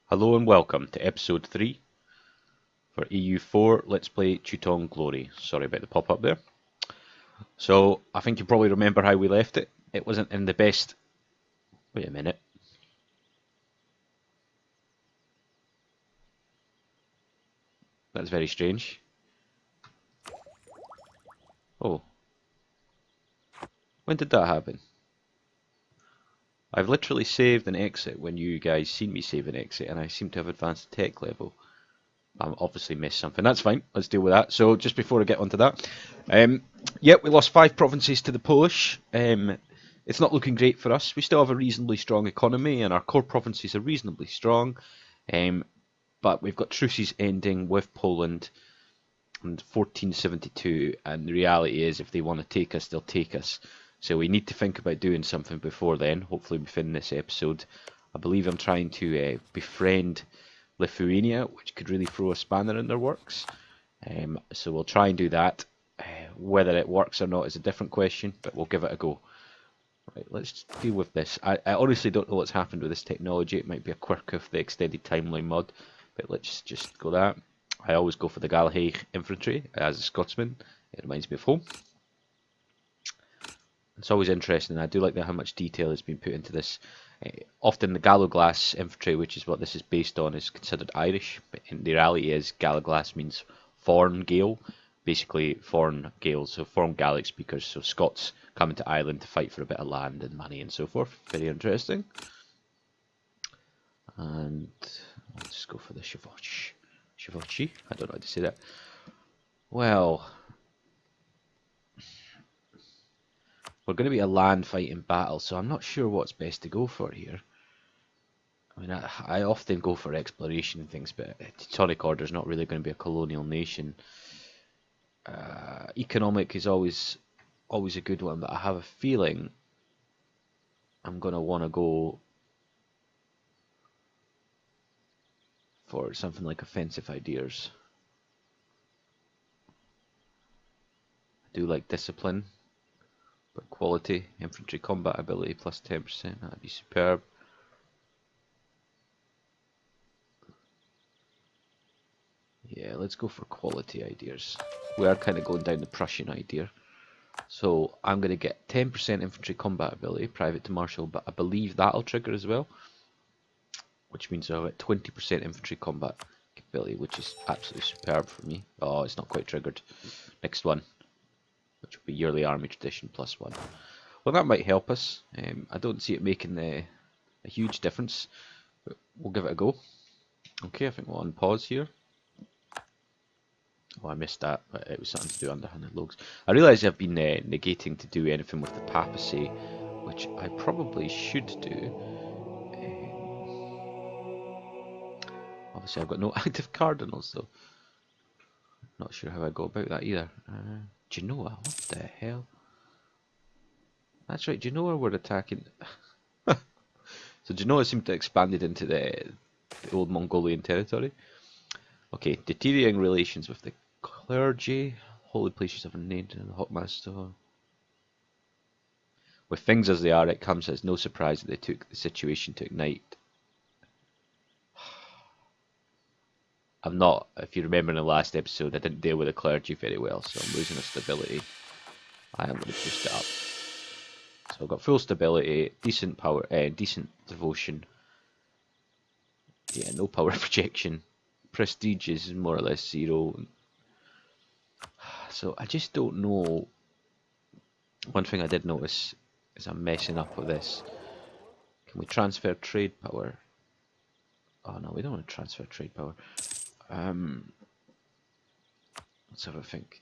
Hello and welcome to episode 3 for EU4 Let's Play Teuton Glory. Sorry about the pop-up there. So, I think you probably remember how we left it. It wasn't in the best... Wait a minute. That's very strange. Oh. When did that happen? I've literally saved an exit when you guys seen me save an exit, and I seem to have advanced the tech level. I'm obviously missed something. That's fine. Let's deal with that. So just before I get onto that, yep, we lost 5 provinces to the Polish. It's not looking great for us. We still have a reasonably strong economy, and our core provinces are reasonably strong. But we've got truces ending with Poland in 1472, and the reality is, if they want to take us, they'll take us. So we need to think about doing something before then. Hopefully within this episode. I believe I'm trying to befriend Lithuania, which could really throw a spanner in their works. So we'll try and do that. Whether it works or not is a different question, but we'll give it a go. Right, let's deal with this. I honestly don't know what's happened with this technology. It might be a quirk of the extended timeline mod, but let's just go that. I always go for the Galahad infantry as a Scotsman. It reminds me of home. It's always interesting. I do like how much detail has been put into this. Often the Galloglass infantry, which is what this is based on, is considered Irish, but in the reality is Galloglass means foreign Gael, basically foreign Gaels, so foreign Gaelic speakers, so Scots coming to Ireland to fight for a bit of land and money and so forth. Very interesting. And let's just go for the Chevauchi. I don't know how to say that. Well, we're going to be a land fighting battle, so I'm not sure what's best to go for here. I mean, I often go for exploration and things, but Teutonic Order is not really going to be a colonial nation. Economic is always a good one, but I have a feeling I'm going to want to go for something like offensive ideas. I do like discipline. But quality, infantry combat ability plus 10%, that'd be superb. Yeah, let's go for quality ideas. We are kind of going down the Prussian idea. So I'm going to get 10% infantry combat ability, private to marshal, but I believe that'll trigger as well. Which means I'll get 20% infantry combat ability, which is absolutely superb for me. Oh, it's not quite triggered. Next one, which will be yearly army tradition plus 1. Well, that might help us. I don't see it making a huge difference, but we'll give it a go. Okay, I think we'll unpause here. Oh, I missed that, but it was something to do underhanded logs. I realise I've been negating to do anything with the papacy, which I probably should do. Obviously, I've got no active cardinals, though. Not sure how I go about that either. Genoa, what the hell? That's right, Genoa were attacking. So Genoa seemed to have expanded into the old Mongolian territory. Okay, deteriorating relations with the clergy. Holy places have named in the hot master. With things as they are, it comes as no surprise that they took the situation to ignite. I'm not, if you remember in the last episode, I didn't deal with the clergy very well, so I'm losing a stability. I am going to boost it up. So I've got full stability, decent power, decent devotion. Yeah, no power projection. Prestige is more or less 0. So I just don't know. One thing I did notice is I'm messing up with this. Can we transfer trade power? Oh no, we don't want to transfer trade power. Let's have a think.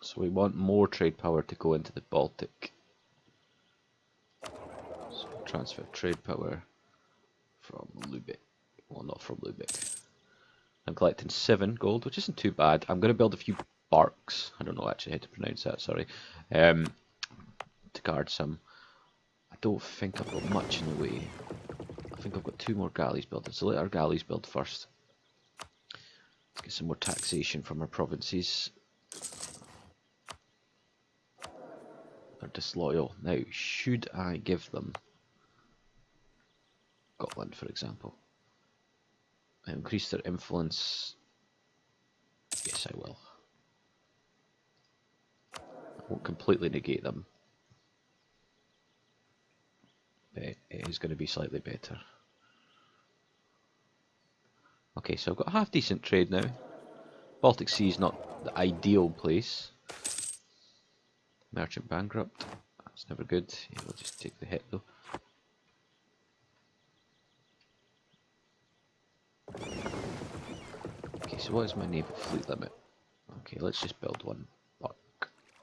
So we want more trade power to go into the Baltic. So transfer trade power from Lubeck. Well, not from Lubeck. I'm collecting 7 gold, which isn't too bad. I'm going to build a few barks. I don't know actually how to pronounce that, sorry. To guard some. I don't think I've got much in the way. I think I've got 2 more galleys built. So let our galleys build first. Let's get some more taxation from our provinces. They're disloyal. Now, should I give them Scotland, for example. Increase their influence. Yes, I will. I won't completely negate them, but it is going to be slightly better. Okay, so I've got half decent trade now. Baltic Sea is not the ideal place. Merchant bankrupt. That's never good. Yeah, we'll just take the hit though. Okay, so what is my naval fleet limit? Okay, let's just build one. Buck.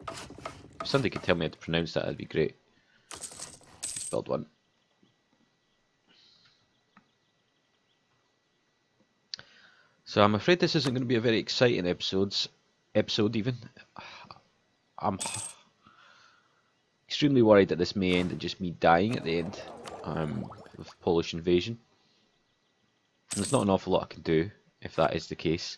If somebody could tell me how to pronounce that, that'd be great. Let's build one. So I'm afraid this isn't going to be a very exciting episode even. I'm extremely worried that this may end in just me dying at the end with Polish invasion. There's not an awful lot I can do if that is the case.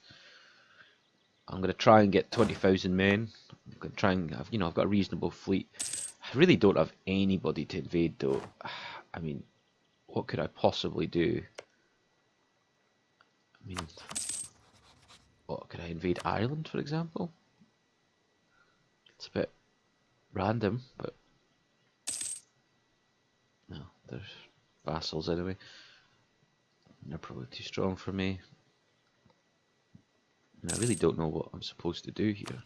I'm going to try and get 20,000 men. I'm going to try and have, I've got a reasonable fleet. I really don't have anybody to invade though. I mean, what could I possibly do? I mean, what could I invade Ireland, for example? It's a bit random, but no, they're vassals anyway. They're probably too strong for me. And I really don't know what I'm supposed to do here.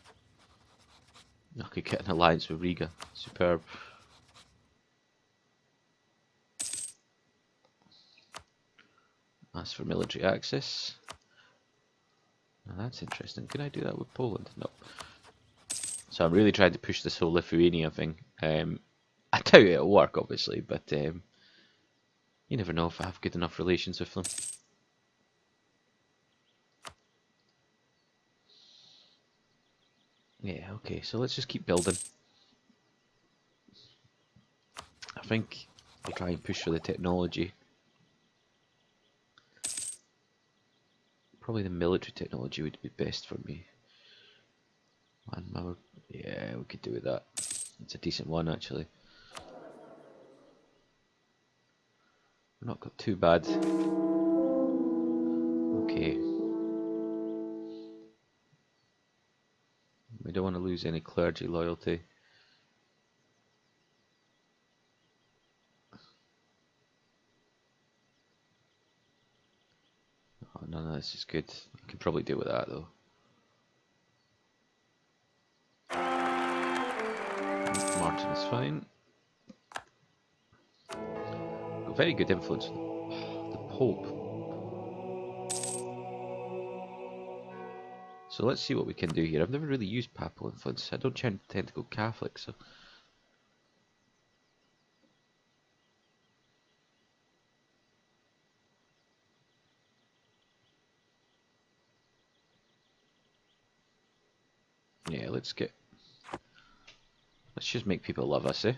I could get an alliance with Riga. Superb. As for military access. Now that's interesting. Can I do that with Poland? No. So I'm really trying to push this whole Lithuania thing. I doubt it'll work, obviously, but you never know if I have good enough relations with them. Yeah, okay, so let's just keep building. I think I'll try and push for the technology. Probably the military technology would be best for me. Manpower, yeah, we could do with that. It's a decent one, actually. We've not got too bad. Okay. We don't want to lose any clergy loyalty. Oh, none of this is good. I can probably deal with that though. Martin is fine. Got very good influence. The Pope. So let's see what we can do here. I've never really used papal influence. I don't tend to go Catholic, so. Yeah, let's just make people love us, eh?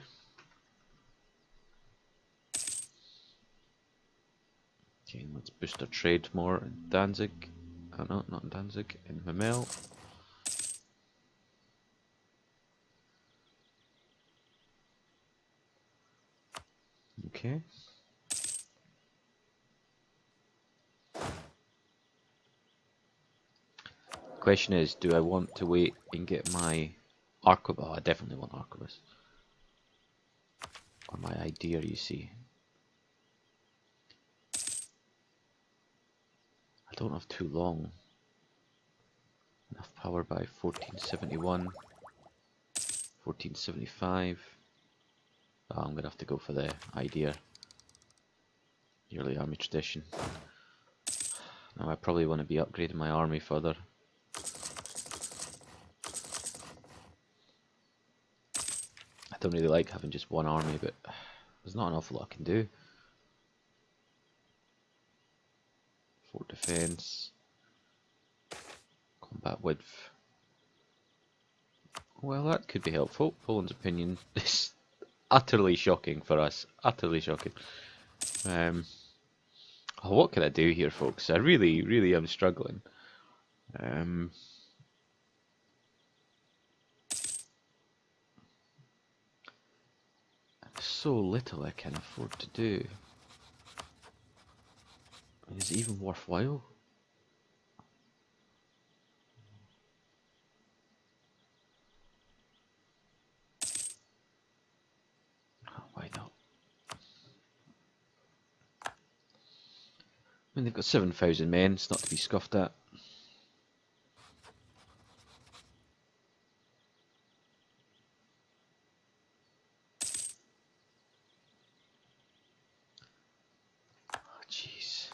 Okay, let's boost our trade more in Danzig. Oh no, not in Danzig, in Memel. Okay. Question is, do I want to wait and get my arquebus? Oh, I definitely want arquebus. Or my idea, you see. I don't have too long. Enough power by 1471. 1475. Oh, I'm gonna have to go for the idea. Yearly army tradition. Now I probably want to be upgrading my army further. I don't really like having just one army, but there's not an awful lot I can do. Fort defense. Combat width. Well, that could be helpful. Poland's opinion is utterly shocking for us. Utterly shocking. Oh, what can I do here, folks? I really am struggling. So little I can afford to do. Is it even worthwhile? Oh, why not? I mean, they've got 7,000 men, it's not to be scoffed at. Oh, jeez.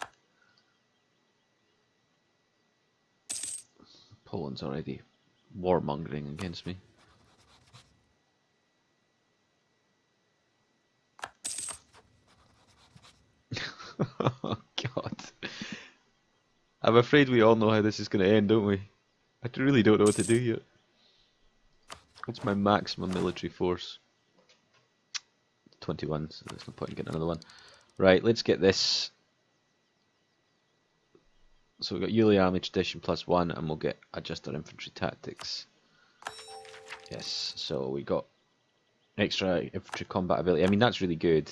Poland's already warmongering against me. Oh, God. I'm afraid we all know how this is going to end, don't we? I really don't know what to do here. What's my maximum military force? 21, so there's no point in getting another one. Right, let's get this. So we've got Yuli Army Tradition +1, and we'll get adjust our infantry tactics. Yes, so we got extra infantry combat ability. I mean, that's really good.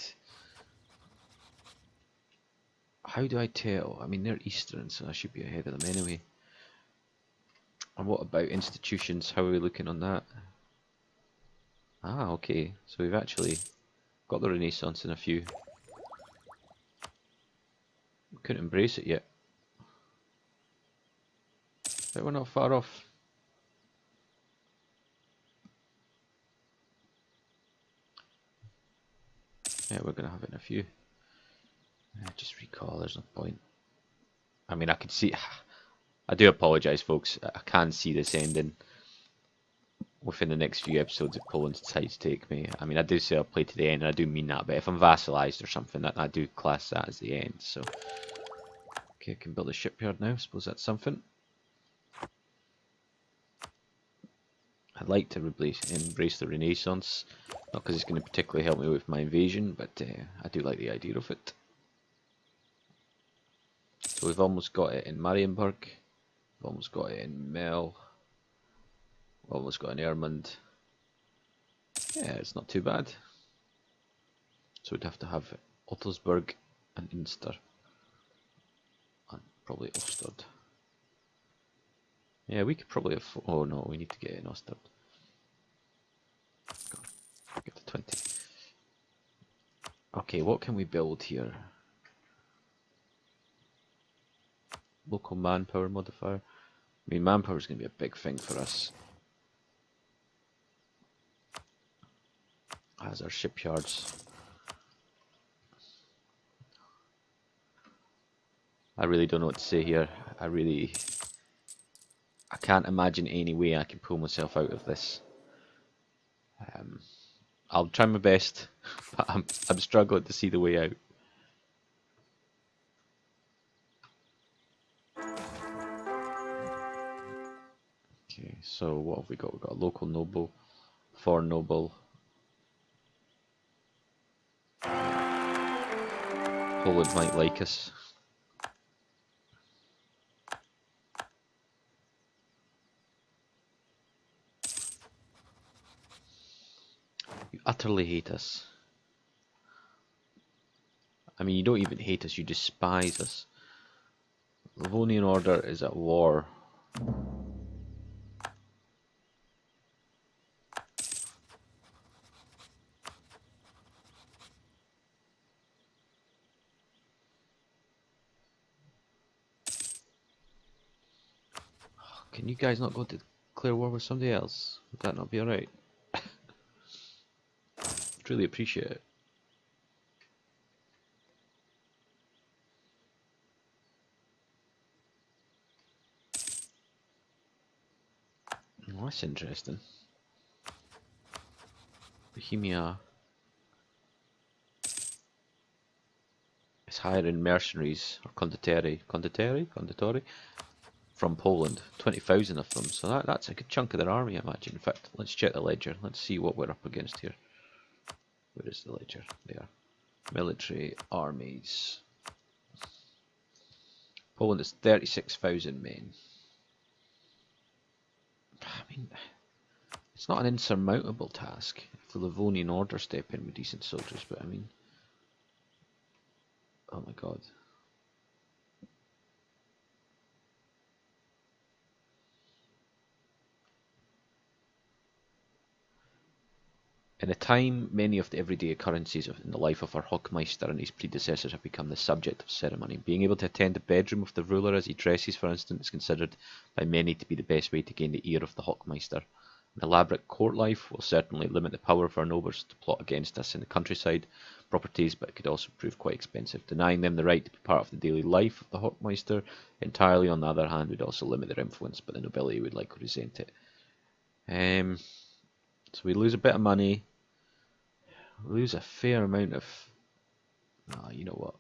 How do I tell? I mean, they're Eastern, so I should be ahead of them anyway. And what about institutions? How are we looking on that? Ah, okay. So we've actually got the Renaissance in a few. We couldn't embrace it yet. But we're not far off. Yeah, we're going to have it in a few. Just recall, there's no point. I mean, I can see... I do apologise, folks. I can see this ending within the next few episodes if Poland decides to take me. I mean, I do say I'll play to the end, and I do mean that, but if I'm vassalised or something, I do class that as the end, so... Okay, I can build a shipyard now. I suppose that's something. I'd like to embrace the Renaissance, not because it's going to particularly help me with my invasion, but I do like the idea of it. So we've almost got it in Marienburg, we've almost got it in Mel, we've almost got it in Ermund. Yeah, it's not too bad. So we'd have to have Ottosberg and Inster, and probably Osterd. Yeah, we could probably afford... Oh no, we need to get in Osterd. Get to 20. Okay, what can we build here? Local manpower modifier. I mean, manpower is going to be a big thing for us. As our shipyards. I really don't know what to say here. I can't imagine any way I can pull myself out of this. I'll try my best, but I'm struggling to see the way out. Okay, so what have we got? We've got a local noble, foreign noble. Poland might like us. You utterly hate us. I mean, you don't even hate us, you despise us. Livonian Order is at war. Can you guys not go to declare war with somebody else? Would that not be alright? I'd really appreciate it. Oh, that's interesting. Bohemia is hiring mercenaries or condottieri from Poland. 20,000 of them. So that's a good chunk of their army, I imagine. In fact, let's check the ledger. Let's see what we're up against here. Where is the ledger? There. Military armies. Poland is 36,000 men. I mean, it's not an insurmountable task if the Livonian Order step in with decent soldiers, but I mean... Oh my god. In a time, many of the everyday occurrences in the life of our Hockmeister and his predecessors have become the subject of ceremony. Being able to attend the bedroom of the ruler as he dresses, for instance, is considered by many to be the best way to gain the ear of the Hockmeister. An elaborate court life will certainly limit the power of our nobles to plot against us in the countryside properties, but it could also prove quite expensive. Denying them the right to be part of the daily life of the Hockmeister entirely, on the other hand, would also limit their influence, but the nobility would likely resent it. So we lose a bit of money. Lose a fair amount of... you know what?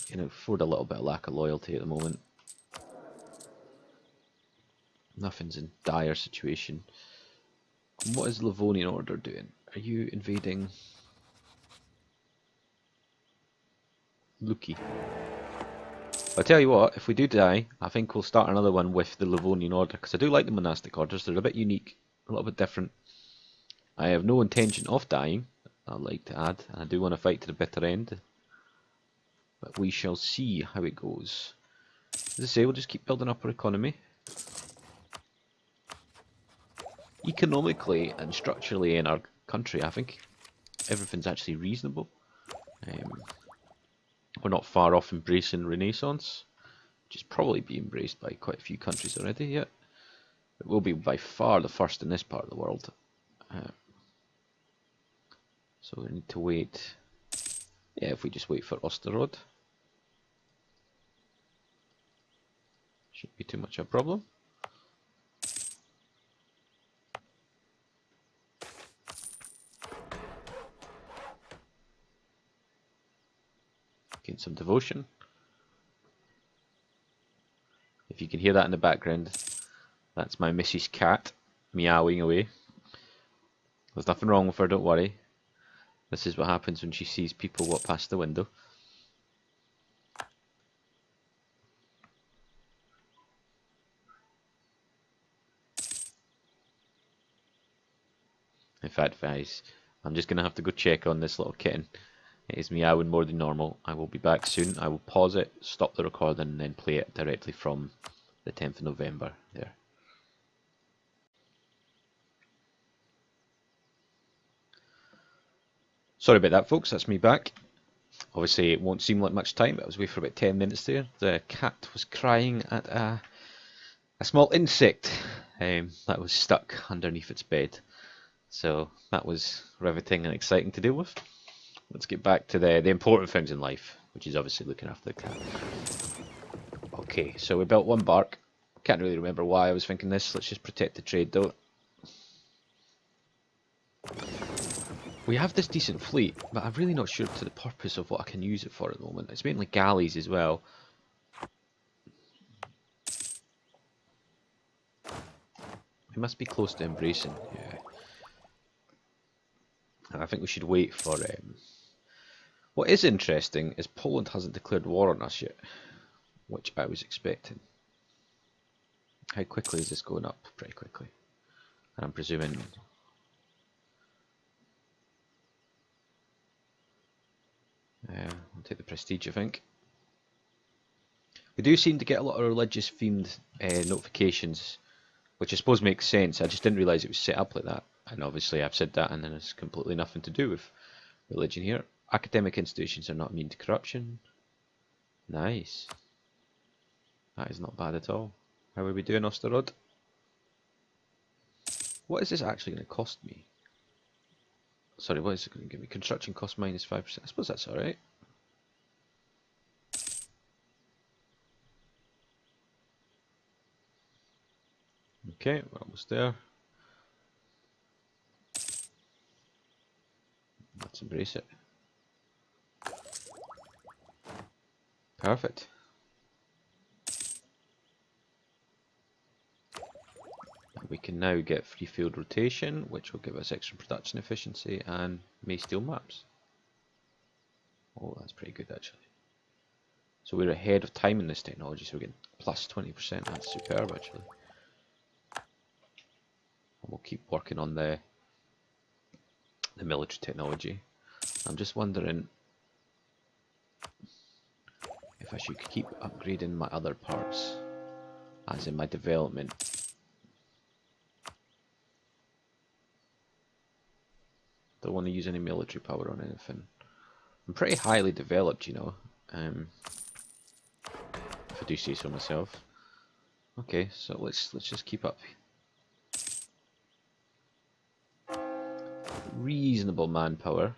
You know, afford a little bit of lack of loyalty at the moment. Nothing's in dire situation. And what is Livonian Order doing? Are you invading Luki? I'll tell you what, if we do die, I think we'll start another one with the Livonian Order, because I do like the monastic orders. They're a bit unique, a little bit different. I have no intention of dying, I'd like to add, and I do want to fight to the bitter end. But we shall see how it goes. As I say, we'll just keep building up our economy. Economically and structurally in our country, I think everything's actually reasonable. We're not far off embracing Renaissance, which is probably being embraced by quite a few countries already yet. It will be by far the first in this part of the world. So we need to wait. Yeah, if we just wait for Osterod. Shouldn't be too much of a problem. Gain some devotion. If you can hear that in the background, that's my Mrs. Cat meowing away. There's nothing wrong with her, don't worry. This is what happens when she sees people walk past the window. In fact, guys, I'm just going to have to go check on this little kitten. It is meowing more than normal. I will be back soon. I will pause it, stop the recording, and then play it directly from the 10th of November. There. Sorry about that, folks. That's me back. Obviously, it won't seem like much time, but I was away for about 10 minutes there. The cat was crying at a small insect that was stuck underneath its bed. So that was riveting and exciting to deal with. Let's get back to the important things in life, which is obviously looking after the cat. Okay, so we built one bark. Can't really remember why I was thinking this. Let's just protect the trade though. We have this decent fleet, but I'm really not sure to the purpose of what I can use it for at the moment. It's mainly galleys as well. We must be close to embracing, yeah. And I think we should wait for... What is interesting is Poland hasn't declared war on us yet, which I was expecting. How quickly is this going up? Pretty quickly. And I'm presuming... I'll take the prestige, I think. We do seem to get a lot of religious themed notifications, which I suppose makes sense. I just didn't realise it was set up like that. And obviously I've said that and then it's completely nothing to do with religion here. Academic institutions are not immune to corruption. Nice. That is not bad at all. How are we doing, Osterod? What is this actually going to cost me? Sorry, what is it going to give me? Construction cost minus 5%. I suppose that's alright. Okay, we're almost there. Let's embrace it. Perfect. We can now get free field rotation, which will give us extra production efficiency and may steal maps. Oh, that's pretty good actually. So we're ahead of time in this technology, so we're getting plus 20%. That's superb actually. And we'll keep working on the military technology. I'm just wondering if I should keep upgrading my other parts, as in my development. don't want to use any military power on anything. I'm pretty highly developed, you know, if I do say so myself. Okay, so let's just keep up. Reasonable manpower.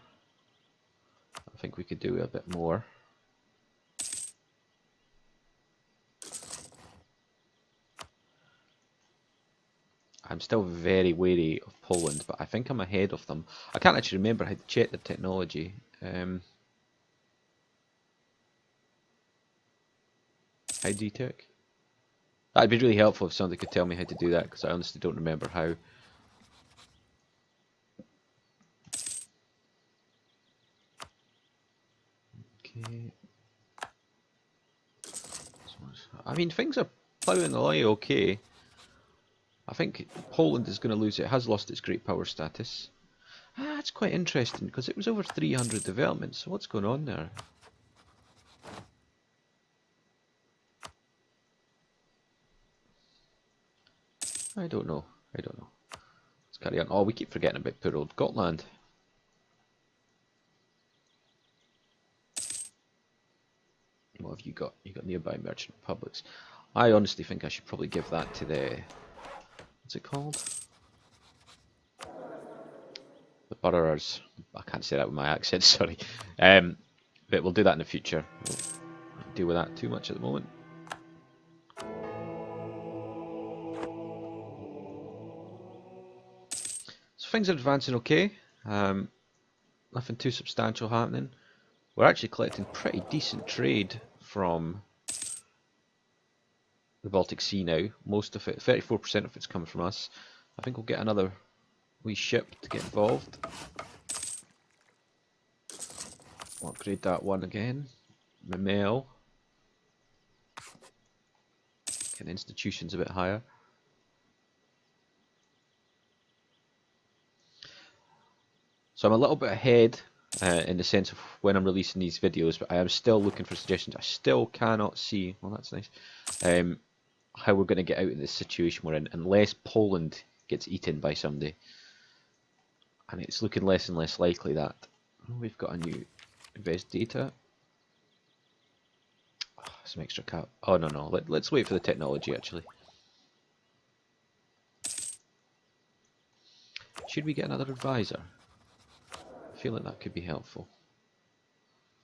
I think we could do a bit more. I'm still very wary of Poland, but I think I'm ahead of them. I can't actually remember how to check the technology. How do you tech? That'd be really helpful if somebody could tell me how to do that, because I honestly don't remember how. Okay. I mean, things are ploughing along okay. I think Poland is going to lose. It has lost its great power status. Ah, that's quite interesting, because it was over 300 developments. So what's going on there? I don't know. I don't know. Let's carry on. Oh, we keep forgetting about poor old Gotland. What have you got? You got nearby merchant republics. I honestly think I should probably give that to the... What's it called? The boroughers. I can't say that with my accent, sorry. But we'll do that in the future. We'll deal with that too much at the moment. So things are advancing okay. Nothing too substantial happening. We're actually collecting pretty decent trade from the Baltic Sea now. Most of it, 34% of it's coming from us. I think we'll get another wee ship to get involved. We'll upgrade that one again. Memel. Get institutions a bit higher. So I'm a little bit ahead in the sense of when I'm releasing these videos, but I am still looking for suggestions. I still cannot see, well that's nice, how we're going to get out of this situation we're in, unless Poland gets eaten by somebody. And it's looking less and less likely that. Oh, we've got a new invest data. Oh, some extra cap. Oh no, no, let's wait for the technology actually. Should we get another advisor? I feel like that could be helpful.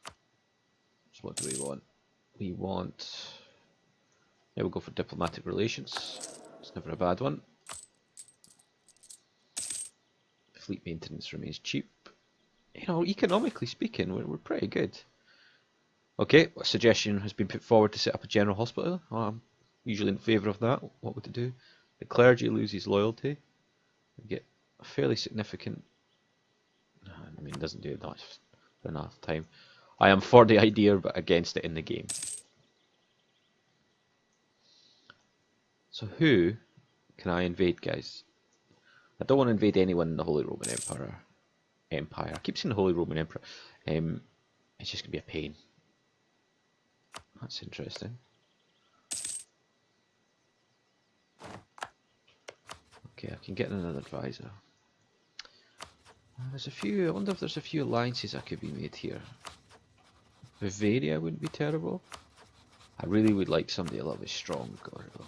So what do we want? We want... Yeah, we'll go for diplomatic relations. It's never a bad one. Fleet maintenance remains cheap. You know, economically speaking, we're pretty good. Okay, a suggestion has been put forward to set up a general hospital. I'm usually in favour of that. What would it do? The clergy loses loyalty. We get a fairly significant... I mean, it doesn't do enough time. I am for the idea, but against it in the game. So who can I invade, guys? I don't want to invade anyone in the Holy Roman Empire. I keep saying the Holy Roman Emperor. It's just going to be a pain. That's interesting. Okay, I can get another advisor. There's a few, I wonder if there's a few alliances that could be made here. Bavaria wouldn't be terrible. I really would like somebody a little bit strong, though.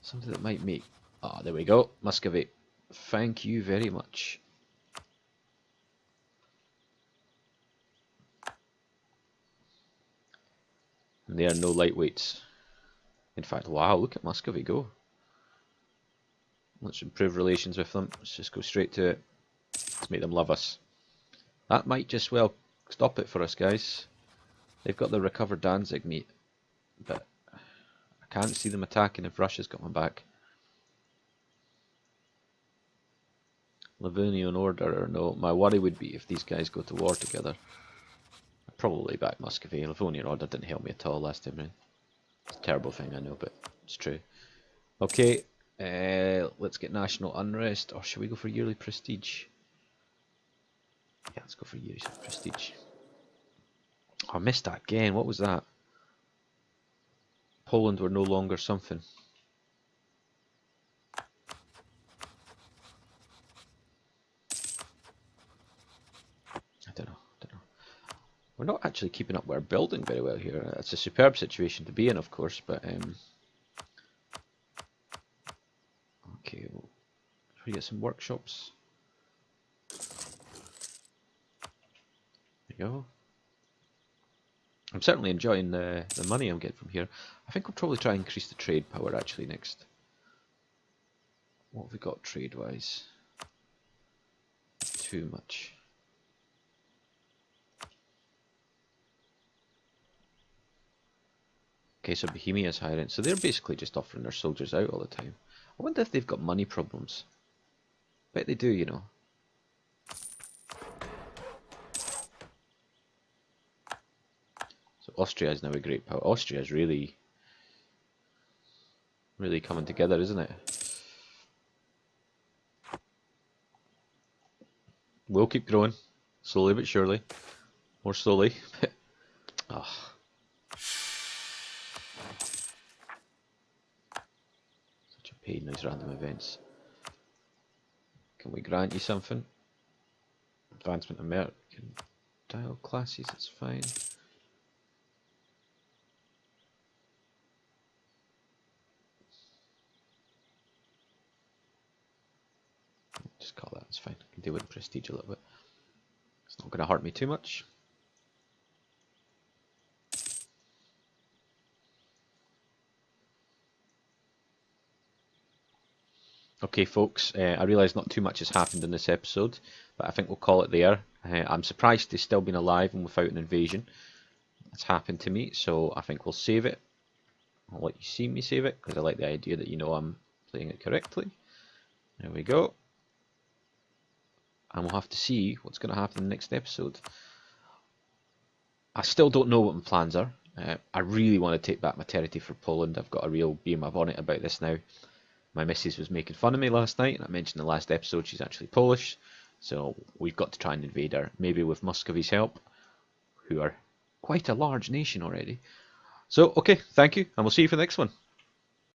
Something that might make... Ah, there we go. Muscovy. Thank you very much. And they are no lightweights. In fact, wow, look at Muscovy go. Let's improve relations with them. Let's just go straight to it. Let's make them love us. That might just well stop it for us, guys. They've got the recovered Danzig meat, but I can't see them attacking if Russia's got my back. Livonian Order or no. My worry would be if these guys go to war together. I'd probably back Muscovy. Livonian Order didn't help me at all last time round. It's a terrible thing, I know, but it's true. Okay, let's get national unrest, or should we go for yearly prestige? Yeah, let's go for yearly prestige. Oh, I missed that again. What was that? Poland were no longer something. We're not actually keeping up with our building very well here. It's a superb situation to be in, of course, but okay, we get some workshops. There you go. I'm certainly enjoying the money I'm getting from here. I think I'll probably try and increase the trade power actually next. What have we got trade-wise? Too much. Okay, so Bohemia's hiring. So they're basically just offering their soldiers out all the time. I wonder if they've got money problems. Bet they do, you know. So Austria is now a great power. Austria is really coming together, isn't it? We'll keep growing, slowly but surely. More slowly. Oh. Such a pain, these random events. Can we grant you something? Advancement American dial classes, that's fine. Just call that, it's fine. I can deal with prestige a little bit. It's not going to hurt me too much. Okay folks, I realise not too much has happened in this episode, but I think we'll call it there. I'm surprised they've still been alive and without an invasion. That's happened to me, so I think we'll save it. I'll let you see me save it, because I like the idea that you know I'm playing it correctly. There we go. And we'll have to see what's going to happen in the next episode. I still don't know what my plans are. I really want to take back my territory for Poland. I've got a real beam of on it about this now. My missus was making fun of me last night, and I mentioned in the last episode she's actually Polish, so we've got to try and invade her, maybe with Muscovy's help, who are quite a large nation already. So, okay, thank you, and we'll see you for the next one.